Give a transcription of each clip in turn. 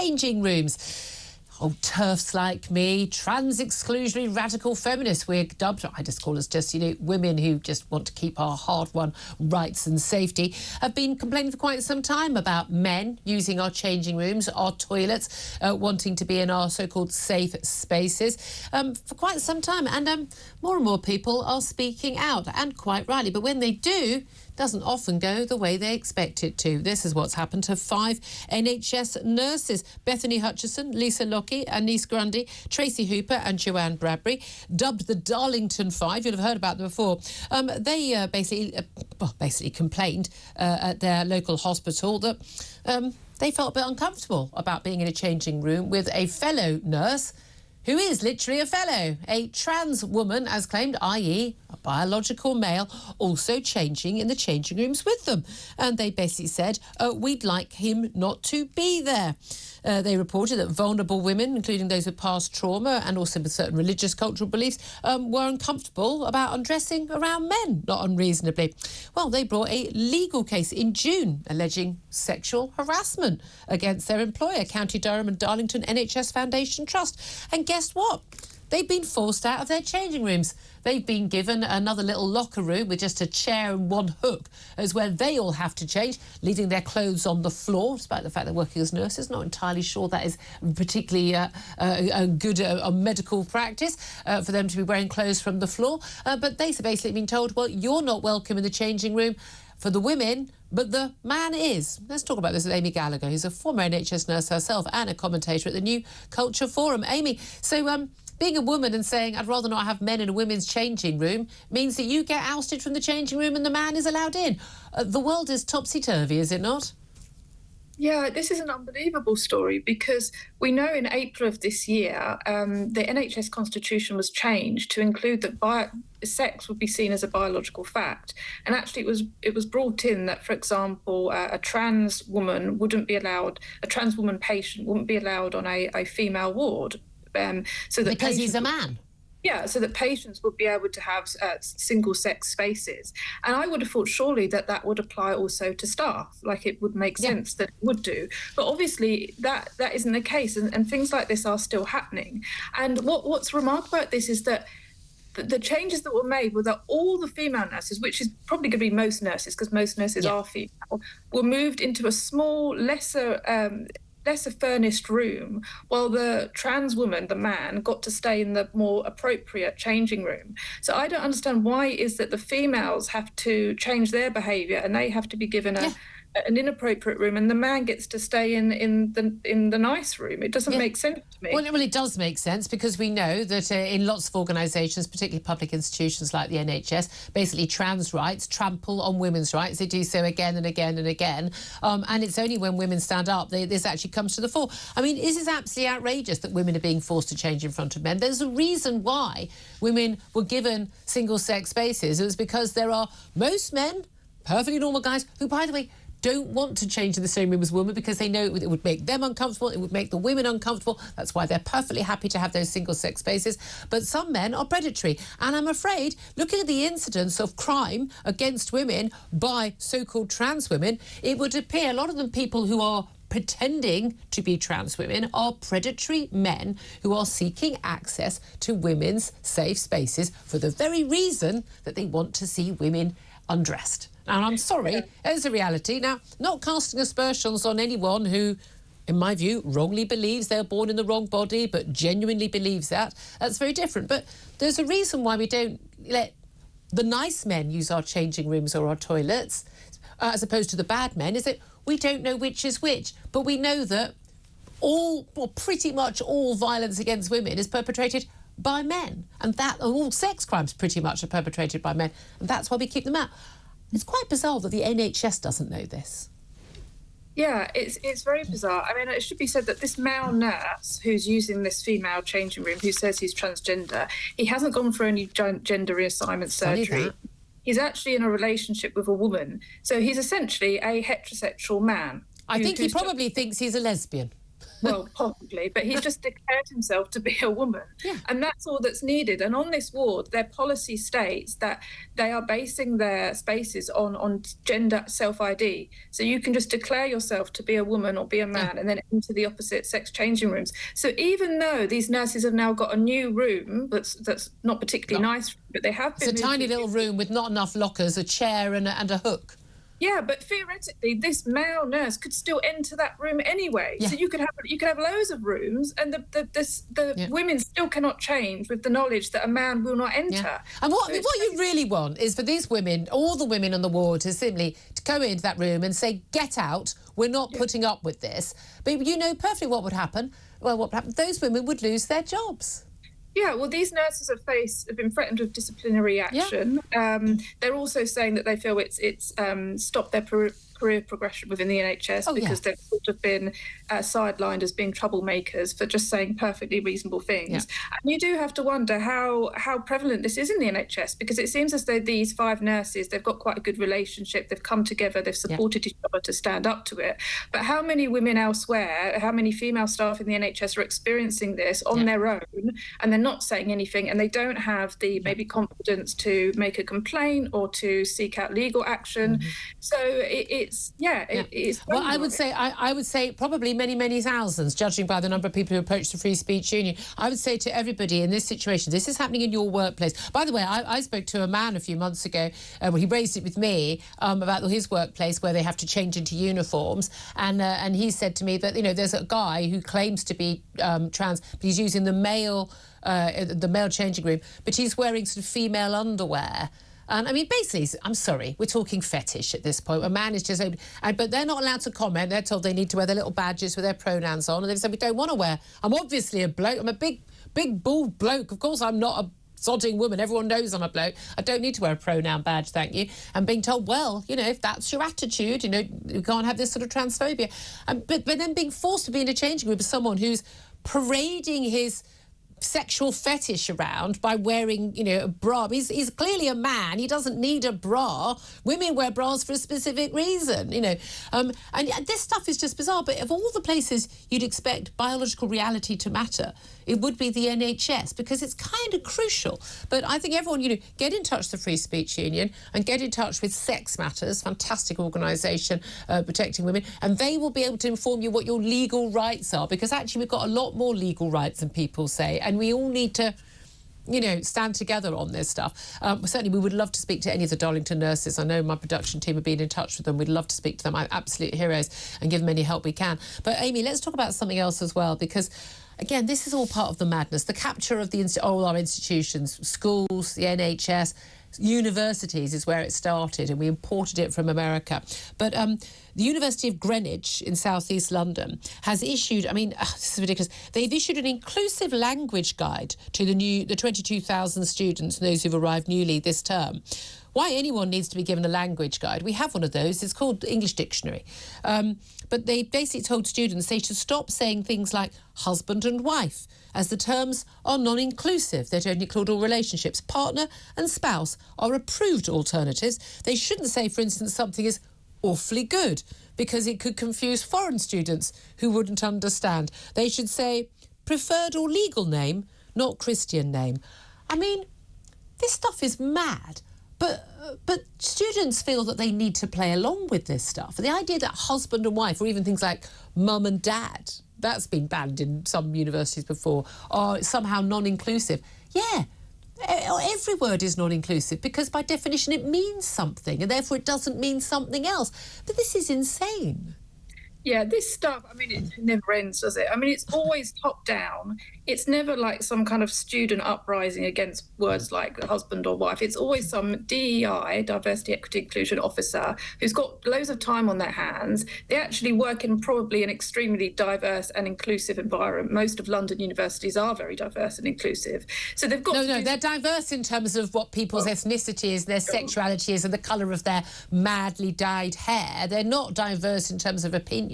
changing rooms. Oh, TERFs like me, trans-exclusionary radical feminists, we're dubbed, I just call us just, women who just want to keep our hard-won rights and safety, have been complaining for quite some time about men using our changing rooms, our toilets, wanting to be in our so-called safe spaces for quite some time. And more people are speaking out, and quite rightly. But when they do, doesn't often go the way they expect it to. This is what's happened to 5 NHS nurses: Bethany Hutchison, Lisa Lockie, Anise Grundy, Tracy Hooper and Joanne Bradbury, dubbed the Darlington Five. You'll have heard about them before. They basically complained at their local hospital that they felt a bit uncomfortable about being in a changing room with a fellow nurse who is literally a fellow, a trans woman, as claimed, i.e. a biological male, also changing in the changing rooms with them. And they basically said, we'd like him not to be there. They reported that vulnerable women, including those with past trauma and also with certain religious cultural beliefs, were uncomfortable about undressing around men, not unreasonably. Well, they brought a legal case in June alleging sexual harassment against their employer, County Durham and Darlington NHS Foundation Trust. And guess what? They've been forced out of their changing rooms. They've been given another little locker room with just a chair and one hook, as where they all have to change, leaving their clothes on the floor, despite the fact they're working as nurses. Not entirely sure that is particularly a good medical practice for them to be wearing clothes from the floor. But they've basically been told, well, you're not welcome in the changing room for the women, but the man is. Let's talk about this with Amy Gallagher, who's a former NHS nurse herself and a commentator at the New Culture Forum. Amy, so being a woman and saying I'd rather not have men in a women's changing room means that you get ousted from the changing room and the man is allowed in. The world is topsy-turvy, is it not? Yeah, this is an unbelievable story because we know in April of this year the NHS Constitution was changed to include that sex would be seen as a biological fact. And actually it was brought in that, for example, a trans woman patient wouldn't be allowed on a female ward. So that because he's a man. Yeah, so that patients would be able to have single-sex spaces. And I would have thought surely that would apply also to staff, like it would make sense that it would do. But obviously that isn't the case, and things like this are still happening. And what's remarkable about this is that the changes that were made were that all the female nurses, which is probably going to be most nurses because most nurses are female, were moved into a small, lesser furnished room, while the trans woman, the man, got to stay in the more appropriate changing room. So I don't understand why it is that the females have to change their behaviour and they have to be given an inappropriate room, and the man gets to stay in the nice room. It doesn't make sense to me. Well, it does make sense because we know that in lots of organisations, particularly public institutions like the NHS, basically trans rights trample on women's rights. They do so again and again and again. And it's only when women stand up this actually comes to the fore. I mean, this is absolutely outrageous that women are being forced to change in front of men. There's a reason why women were given single-sex spaces. It was because there are most men, perfectly normal guys, who, by the way, don't want to change in the same room as women because they know it would make them uncomfortable, it would make the women uncomfortable. That's why they're perfectly happy to have those single-sex spaces. But some men are predatory. And I'm afraid, looking at the incidence of crime against women by so-called trans women, it would appear a lot of them people who are pretending to be trans women are predatory men who are seeking access to women's safe spaces for the very reason that they want to see women undressed. And I'm sorry, it's a reality. Now, not casting aspersions on anyone who, in my view, wrongly believes they're born in the wrong body, but genuinely believes that. That's very different. But there's a reason why we don't let the nice men use our changing rooms or our toilets, as opposed to the bad men, is that we don't know which is which. But we know that pretty much all violence against women is perpetrated by men. And that all sex crimes pretty much are perpetrated by men. And that's why we keep them out. It's quite bizarre that the NHS doesn't know this. Yeah, it's very bizarre. I mean, it should be said that this male nurse who's using this female changing room, who says he's transgender, he hasn't gone for any gender reassignment surgery. He's actually in a relationship with a woman. So he's essentially a heterosexual man. I think he probably thinks he's a lesbian. Well, possibly, but he's just declared himself to be a woman. Yeah. And that's all that's needed. And on this ward, their policy states that they are basing their spaces on gender self-ID. So you can just declare yourself to be a woman or be a man and then enter the opposite sex changing rooms. So even though these nurses have now got a new room that's not particularly nice, but they have been... It's a tiny little room with not enough lockers, a chair and a hook. Yeah, but theoretically, this male nurse could still enter that room anyway. Yeah. So you could have loads of rooms, and the women still cannot change with the knowledge that a man will not enter. Yeah. And what you really want is for these women, all the women on the ward, to simply to go into that room and say, "Get out! We're not putting up with this." But you know perfectly what would happen. Well, what would happen? Those women would lose their jobs. Yeah, well, these nurses have been threatened with disciplinary action. Yeah. They're also saying that they feel it's stopped their career progression within the NHS because they've sort of been sidelined as being troublemakers for just saying perfectly reasonable things. Yeah. And you do have to wonder how prevalent this is in the NHS, because it seems as though these 5 nurses, they've got quite a good relationship. They've come together, they've supported each other to stand up to it. But how many women elsewhere, how many female staff in the NHS are experiencing this on their own, and they're not saying anything, and they don't have the maybe confidence to make a complaint or to seek out legal action. So it's well, I would say probably many thousands, judging by the number of people who approach the Free Speech Union. I would say to everybody in this situation, this is happening in your workplace. By the way, I spoke to a man a few months ago. He raised it with me about his workplace where they have to change into uniforms, and he said to me that there's a guy who claims to be trans, but he's using the male changing room, but he's wearing sort of female underwear. And I mean, basically, I'm sorry, we're talking fetish at this point. A man is just open, but they're not allowed to comment. They're told they need to wear their little badges with their pronouns on, and they've said we don't want to wear. I'm obviously a bloke. I'm a big bald bloke. Of course, I'm not a sodding woman. Everyone knows I'm a bloke. I don't need to wear a pronoun badge, thank you. And being told, well, if that's your attitude, you can't have this sort of transphobia. But then being forced to be in a changing room with someone who's parading his sexual fetish around by wearing, a bra. He's clearly a man. He doesn't need a bra. Women wear bras for a specific reason, And this stuff is just bizarre. But of all the places you'd expect biological reality to matter, it would be the NHS, because it's kind of crucial. But I think everyone, get in touch with the Free Speech Union and get in touch with Sex Matters, fantastic organisation protecting women, and they will be able to inform you what your legal rights are, because actually we've got a lot more legal rights than people say, and we all need to stand together on this stuff. Certainly, we would love to speak to any of the Darlington nurses. I know my production team have been in touch with them. We'd love to speak to them. I'm absolute heroes and give them any help we can. But, Amy, let's talk about something else as well, because, again, this is all part of the madness. The capture of all our institutions, schools, the NHS, universities is where it started, and we imported it from America. But the University of Greenwich in southeast London has issued, this is ridiculous, they've issued an inclusive language guide to the 22,000 students, those who've arrived newly this term. Why anyone needs to be given a language guide? We have one of those. It's called the English Dictionary. But they basically told students they should stop saying things like husband and wife, as the terms are non-inclusive. They don't include all relationships. Partner and spouse are approved alternatives. They shouldn't say, for instance, something is awfully good, because it could confuse foreign students who wouldn't understand. They should say preferred or legal name, not Christian name. This stuff is mad. But students feel that they need to play along with this stuff. The idea that husband and wife, or even things like mum and dad, that's been banned in some universities before, are somehow non-inclusive. Yeah, every word is non-inclusive, because by definition it means something, and therefore it doesn't mean something else. But this is insane. Yeah, this stuff, it never ends, does it? It's always top down. It's never like some kind of student uprising against words like husband or wife. It's always some DEI, diversity, equity, inclusion officer, who's got loads of time on their hands. They actually work in probably an extremely diverse and inclusive environment. Most of London universities are very diverse and inclusive. So they've got they're diverse in terms of what people's ethnicity is, their sexuality is, and the colour of their madly dyed hair. They're not diverse in terms of opinion.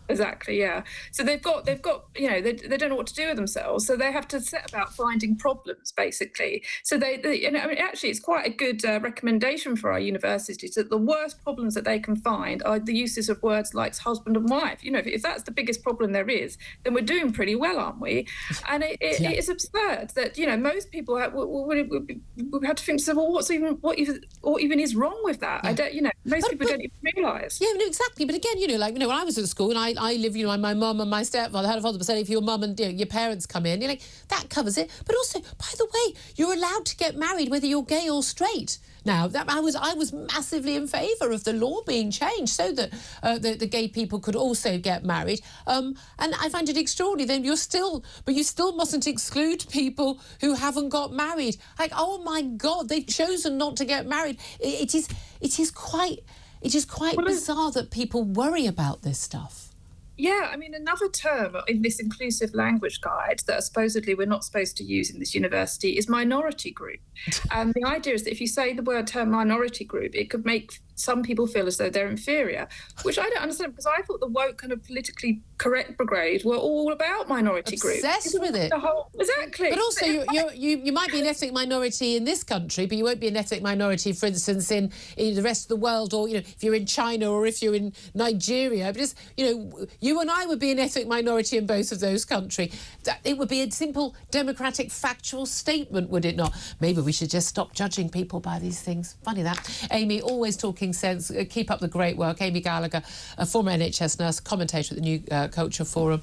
Exactly, yeah. So they've got, you know, they don't know what to do with themselves, so they have to set about finding problems, basically. So they you know, I mean, actually, it's quite a good recommendation for our universities that the worst problems that they can find are the uses of words like husband and wife. You know, if that's the biggest problem there is, then we're doing pretty well, aren't we? And it is absurd that, you know, most people we have to think, so, well, what even is wrong with that? I don't, you know, most people don't even realise. Yeah, no, exactly. But again, you know, like, you know, when I was at school and I live, you know, my mum and my stepfather had a father, but say if your mum and, you know, your parents come in, you're like, that covers it. But also, by the way, you're allowed to get married whether you're gay or straight. Now, that I was massively in favour of the law being changed so that the gay people could also get married. And I find it extraordinary. Then you still mustn't exclude people who haven't got married. Like, oh my God, they've chosen not to get married. It is quite bizarre that people worry about this stuff. Yeah, I mean, another term in this inclusive language guide that supposedly we're not supposed to use in this university is minority group. And the idea is that if you say the term minority group, it could make some people feel as though they're inferior, which I don't understand, because I thought the woke kind of politically correct brigade were all about minority groups. Obsessed with it. Exactly. But also, you might be an ethnic minority in this country, but you won't be an ethnic minority, for instance, in the rest of the world, or, you know, if you're in China or if you're in Nigeria. Because, you know, you and I would be an ethnic minority in both of those countries. It would be a simple, democratic, factual statement, would it not? Maybe we should just stop judging people by these things. Funny that. Amy, always talking sense. Keep up the great work. Amy Gallagher, a former NHS nurse, commentator at the New Culture Forum.